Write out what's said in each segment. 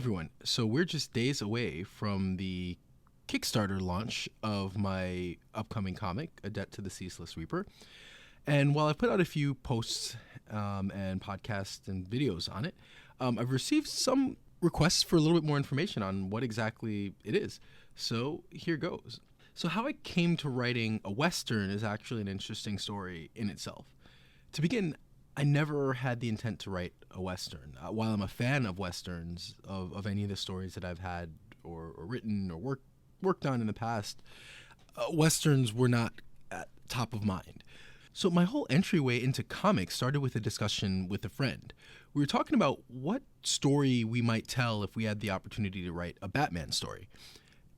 everyone. So we're just days away from the Kickstarter launch of my upcoming comic, A Debt to the Ceaseless Reaper. And while I've put out a few posts and podcasts and videos on it, I've received some requests for a little bit more information on what exactly it is. So here goes. So how I came to writing a Western is actually an interesting story in itself. To begin, I never had the intent to write a Western. While I'm a fan of Westerns, of any of the stories that I've had or written or worked on in the past, Westerns were not at top of mind. So my whole entryway into comics started with a discussion with a friend. We were talking about what story we might tell if we had the opportunity to write a Batman story.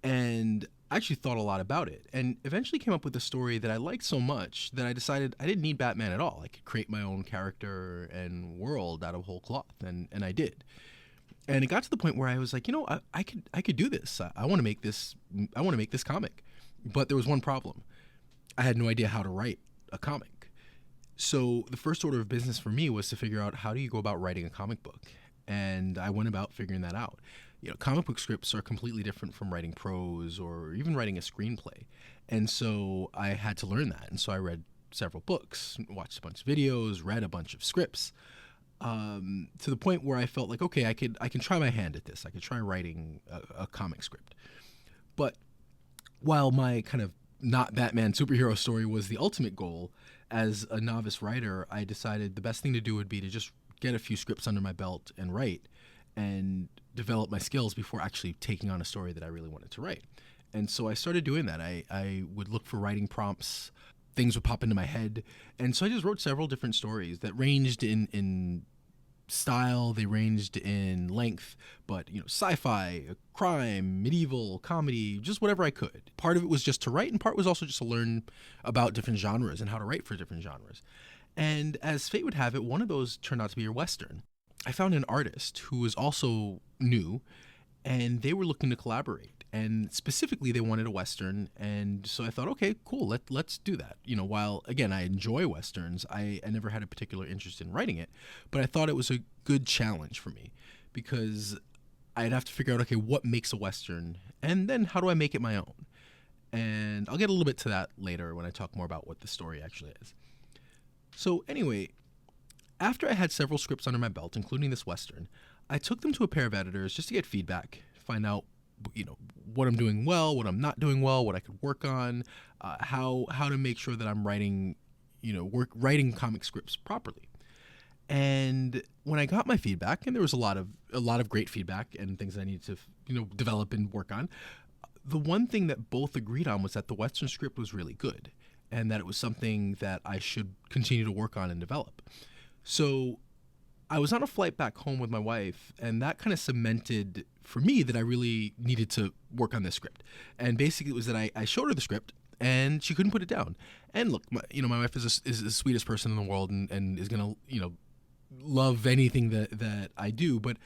And I actually thought a lot about it and eventually came up with a story that I liked so much that I decided I didn't need Batman at all. I could create my own character and world out of whole cloth, and I did. And it got to the point where I was like, I could do this. I want to make this comic. But there was one problem. I had no idea how to write a comic. So the first order of business for me was to figure out, how do you go about writing a comic book? And I went about figuring that out. Comic book scripts are completely different from writing prose or even writing a screenplay. And so I had to learn that. And so I read several books, watched a bunch of videos, read a bunch of scripts, to the point where I felt like, okay, I can try my hand at this. I could try writing a comic script. But while my kind of not Batman superhero story was the ultimate goal, as a novice writer, I decided the best thing to do would be to just get a few scripts under my belt and write and develop my skills before actually taking on a story that I really wanted to write. And so I started doing that. I would look for writing prompts. Things would pop into my head. And so I just wrote several different stories that ranged in style, they ranged in length, but sci-fi, crime, medieval, comedy, just whatever I could. Part of it was just to write, and part was also just to learn about different genres and how to write for different genres. And as fate would have it, one of those turned out to be a Western. I found an artist who was also new, and they were looking to collaborate. And specifically, they wanted a Western, and so I thought, okay, cool, let's do that. While, again, I enjoy Westerns, I never had a particular interest in writing it, but I thought it was a good challenge for me because I'd have to figure out, okay, what makes a Western, and then how do I make it my own? And I'll get a little bit to that later when I talk more about what the story actually is. So anyway, after I had several scripts under my belt, including this Western, I took them to a pair of editors just to get feedback, find out what I'm doing well, what I'm not doing well, what I could work on, how to make sure that I'm writing comic scripts properly. And when I got my feedback, and there was a lot of great feedback and things I needed to develop and work on, the one thing that both agreed on was that the Western script was really good and that it was something that I should continue to work on and develop. So I was on a flight back home with my wife, and that kind of cemented for me that I really needed to work on this script. And basically it was that I showed her the script, and she couldn't put it down. And look, my wife is the sweetest person in the world and is going to, love anything that I do. But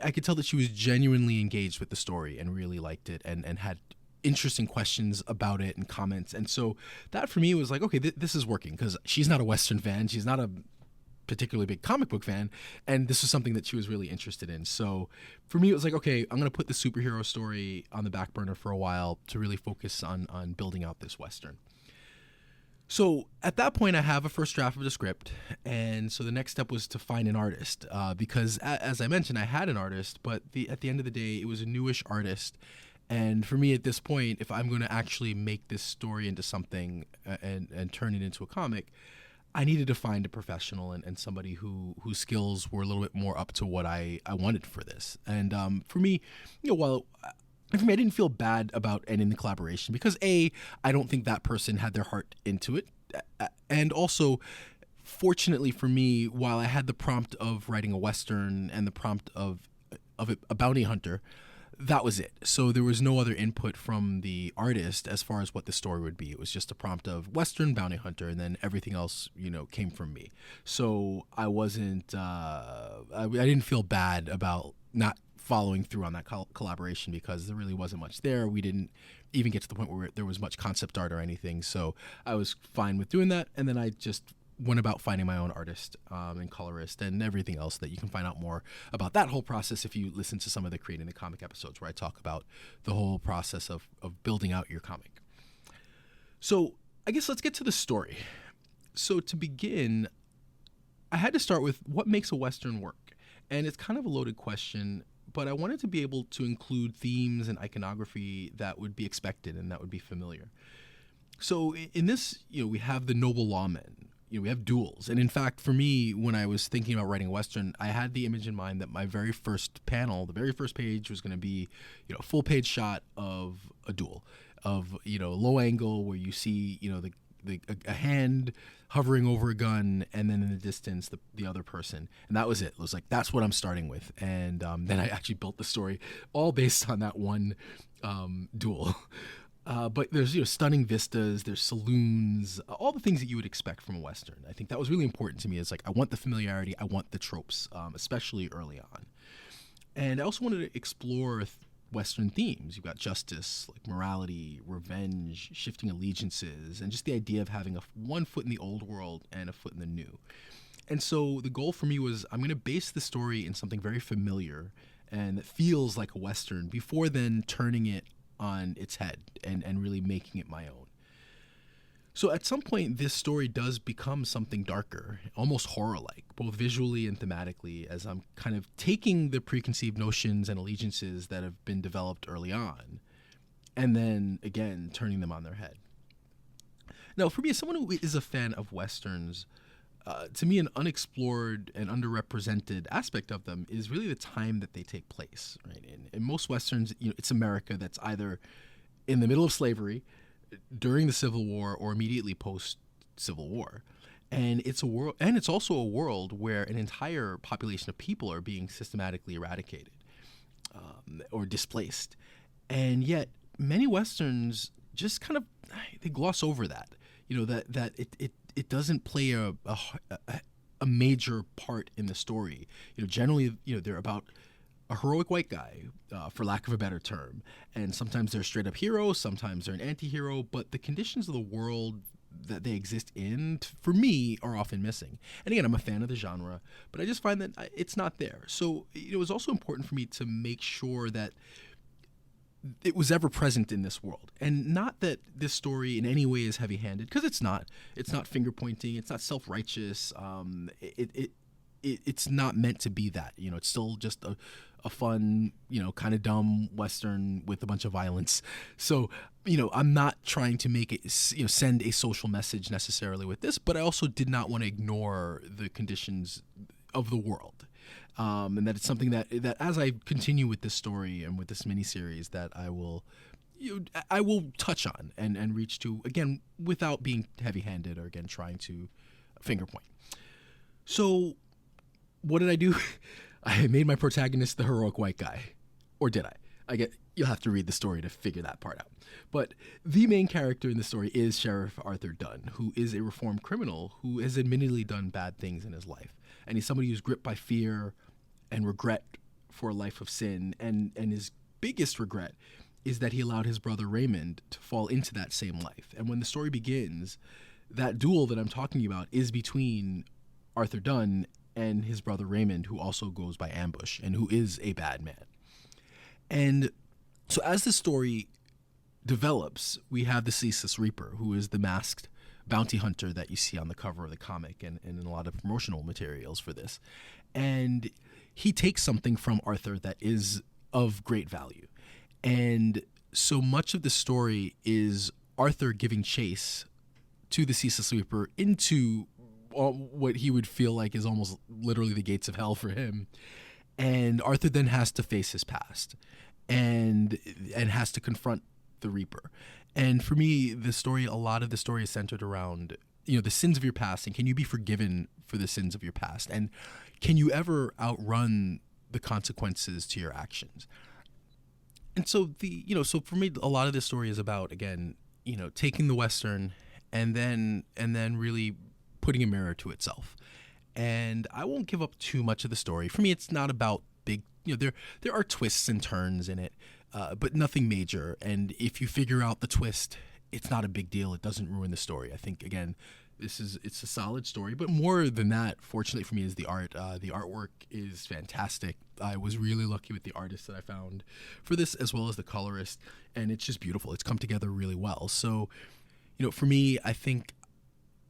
I could tell that she was genuinely engaged with the story and really liked it and had interesting questions about it and comments. And so that for me was like, okay, this is working, because she's not a Western fan. She's not a particularly big comic book fan, and this was something that she was really interested in. So for me, it was like, okay, I'm going to put the superhero story on the back burner for a while to really focus on building out this Western. So at that point, I have a first draft of the script, and so the next step was to find an artist, because as I mentioned, I had an artist, but at the end of the day, it was a newish artist. And for me at this point, if I'm going to actually make this story into something and turn it into a comic, I needed to find a professional and somebody whose skills were a little bit more up to what I wanted for this. And for me, I didn't feel bad about ending the collaboration because I don't think that person had their heart into it. And also, fortunately for me, while I had the prompt of writing a Western and the prompt of a bounty hunter, that was it. So there was no other input from the artist as far as what the story would be. It was just a prompt of Western bounty hunter, and then everything else, came from me. So I wasn't, I didn't feel bad about not following through on that collaboration because there really wasn't much there. We didn't even get to the point where there was much concept art or anything. So I was fine with doing that. And then I just went about finding my own artist and colorist and everything else that you can find out more about that whole process if you listen to some of the Creating the Comic episodes where I talk about the whole process of building out your comic. So I guess let's get to the story. So to begin, I had to start with what makes a Western work. And it's kind of a loaded question, but I wanted to be able to include themes and iconography that would be expected and that would be familiar. So in this, we have the noble lawmen. We have duels. And in fact, for me, when I was thinking about writing a Western, I had the image in mind that my very first panel, the very first page was going to be, a full page shot of a duel, of, low angle where you see, a hand hovering over a gun, and then in the distance, the other person. And that was it. It was like, that's what I'm starting with. And then I actually built the story all based on that one duel. But there's stunning vistas, there's saloons, all the things that you would expect from a Western. I think that was really important to me. It's like, I want the familiarity, I want the tropes, especially early on. And I also wanted to explore Western themes. You've got justice, like morality, revenge, shifting allegiances, and just the idea of having one foot in the old world and a foot in the new. And so the goal for me was, I'm going to base the story in something very familiar and that feels like a Western before then turning it on its head and really making it my own. So at some point, this story does become something darker, almost horror-like, both visually and thematically, as I'm kind of taking the preconceived notions and allegiances that have been developed early on, and then, again, turning them on their head. Now, for me, as someone who is a fan of Westerns, to me, an unexplored and underrepresented aspect of them is really the time that they take place. Right? In most Westerns, it's America that's either in the middle of slavery, during the Civil War, or immediately post-Civil War. And it's also a world where an entire population of people are being systematically eradicated or displaced. And yet, many Westerns just kind of they gloss over that. That it doesn't play a major part in the story. Generally, they're about a heroic white guy, for lack of a better term. And sometimes they're straight up heroes, sometimes they're an anti-hero, but the conditions of the world that they exist in, for me, are often missing. And again, I'm a fan of the genre, but I just find that it's not there. So it was also important for me to make sure that it was ever present in this world. And not that this story in any way is heavy-handed, because it's not. It's not finger-pointing, it's not self-righteous, it's not meant to be that. It's still just a fun, kind of dumb Western with a bunch of violence. So, I'm not trying to make it, send a social message necessarily with this, but I also did not want to ignore the conditions of the world. And that it's something that as I continue with this story and with this miniseries, that I will touch on and reach to, again, without being heavy-handed or, again, trying to finger point. So what did I do? I made my protagonist the heroic white guy. Or did I? You'll have to read the story to figure that part out. But the main character in the story is Sheriff Arthur Dunn, who is a reformed criminal who has admittedly done bad things in his life. And he's somebody who's gripped by fear and regret for a life of sin. And his biggest regret is that he allowed his brother Raymond to fall into that same life. And when the story begins, that duel that I'm talking about is between Arthur Dunn and his brother Raymond, who also goes by ambush and who is a bad man. And so as the story develops, we have the Ceaseless Reaper, who is the masked bounty hunter that you see on the cover of the comic and in a lot of promotional materials for this. And he takes something from Arthur that is of great value. And so much of the story is Arthur giving chase to the Ceaseless Reaper into what he would feel like is almost literally the gates of hell for him. And Arthur then has to face his past and has to confront the Reaper. And for me, a lot of the story is centered around, the sins of your past, and can you be forgiven for the sins of your past? And can you outrun the consequences to your actions? And so so for me, a lot of this story is about, again, taking the Western and then really putting a mirror to itself. And I won't give up too much of the story. For me, it's not about big, there are twists and turns in it, but nothing major. And if you figure out the twist, it's not a big deal. It doesn't ruin the story. I think, again, it's a solid story, but more than that, fortunately for me, is the art. The artwork is fantastic. I was really lucky with the artist that I found for this, as well as the colorist, and it's just beautiful. It's come together really well. So, for me, I think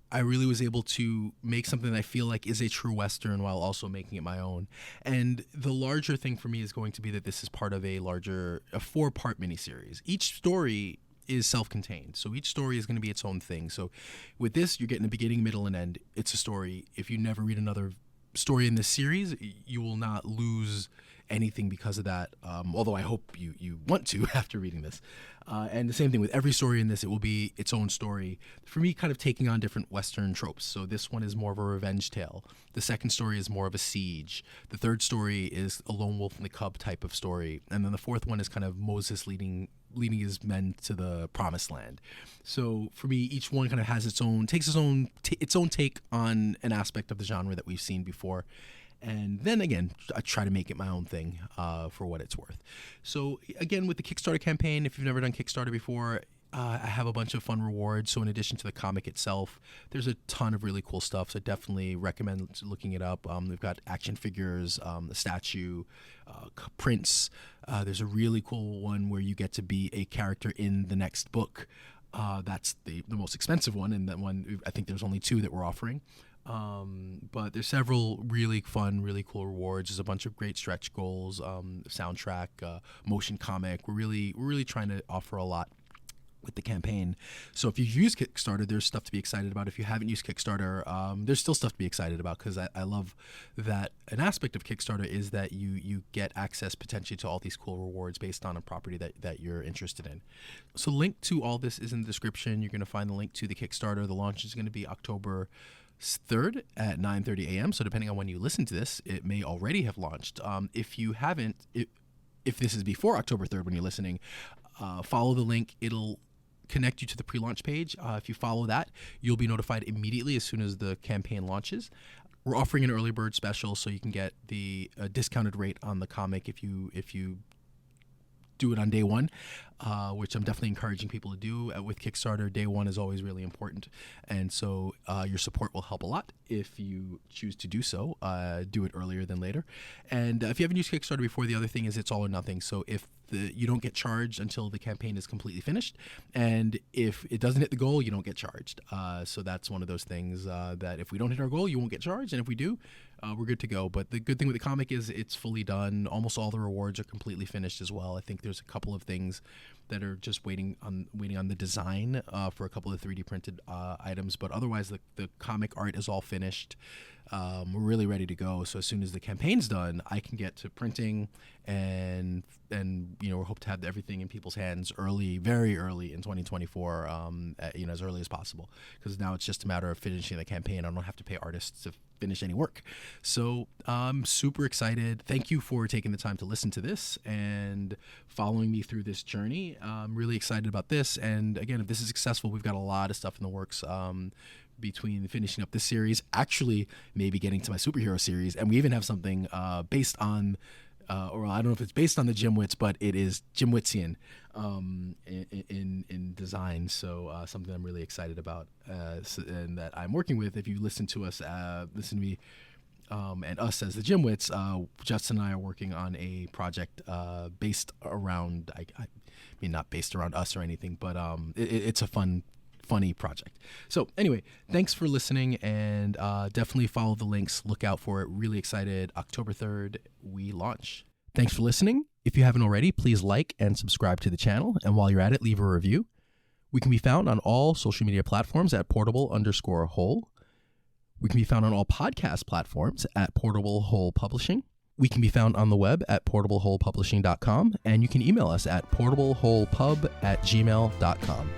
I really was able to make something that I feel like is a true Western while also making it my own. And the larger thing for me is going to be that this is part of a 4-part miniseries. Each story is self-contained, so each story is going to be its own thing. So with this, you're getting the beginning, middle, and end. It's a story. If you never read another story in this series, you will not lose anything because of that, although I hope you want to after reading this. And the same thing with every story in this, it will be its own story. For me, kind of taking on different Western tropes. So this one is more of a revenge tale. The second story is more of a siege. The third story is a lone wolf and the cub type of story. And then the fourth one is kind of Moses leading his men to the promised land. So for me, each one kind of has its own take on an aspect of the genre that we've seen before. And then again, I try to make it my own thing for what it's worth. So again, with the Kickstarter campaign, if you've never done Kickstarter before, I have a bunch of fun rewards. So in addition to the comic itself, there's a ton of really cool stuff. So I definitely recommend looking it up. We've got action figures, a statue, prints. There's a really cool one where you get to be a character in the next book. That's the most expensive one, and that one, I think there's only 2 that we're offering. But there's several really fun, really cool rewards. There's a bunch of great stretch goals, soundtrack, motion comic. We're really trying to offer a lot with the campaign. So if you've used Kickstarter, there's stuff to be excited about. If you haven't used Kickstarter, there's still stuff to be excited about, because I love that an aspect of Kickstarter is that you get access potentially to all these cool rewards based on a property that you're interested in. So link to all this is in the description. You're going to find the link to the Kickstarter. The launch is going to be October 3rd at 9:30 a.m. So depending on when you listen to this, it may already have launched. If you haven't, if this is before October 3rd when you're listening, follow the link. It'll connect you to the pre-launch page. If you follow that, you'll be notified immediately as soon as the campaign launches. We're offering an early bird special, so you can get the discounted rate on the comic if you do it on day one, which I'm definitely encouraging people to do with Kickstarter. Day one is always really important, and so your support will help a lot if you choose to do so. Do it earlier than later. And if you haven't used Kickstarter before, the other thing is it's all or nothing. So if you don't get charged until the campaign is completely finished, and if it doesn't hit the goal, you don't get charged. So that's one of those things that if we don't hit our goal, you won't get charged, and if we do, we're good to go. But the good thing with the comic is it's fully done. Almost all the rewards are completely finished as well. I think there's a couple of things that are just waiting on the design for a couple of 3D printed items, but otherwise the comic art is all finished. We're really ready to go. So as soon as the campaign's done, I can get to printing, and we hope to have everything in people's hands very early in 2024, as early as possible, because now it's just a matter of finishing the campaign. I don't have to pay artists to finish any work. So I'm super excited. Thank you for taking the time to listen to this and following me through this journey. I'm really excited about this. And again, if this is successful, we've got a lot of stuff in the works between finishing up this series, actually maybe getting to my superhero series. And we even have something based on, or I don't know if it's based on the Jim Wits, but it is Jim Witsian in design. So something I'm really excited about and that I'm working with. If you listen to me and us as the Jim Wits, Justin and I are working on a project based around, I mean, not based around us or anything, but it's a funny project. So anyway, thanks for listening, and definitely follow the links. Look out for it. Really excited. October 3rd, we launch. Thanks for listening. If you haven't already, please like and subscribe to the channel. And while you're at it, leave a review. We can be found on all social media platforms at portable_whole. We can be found on all podcast platforms at Portable Whole Publishing. We can be found on the web at portablewholepublishing.com, and you can email us at portablewholepub@gmail.com.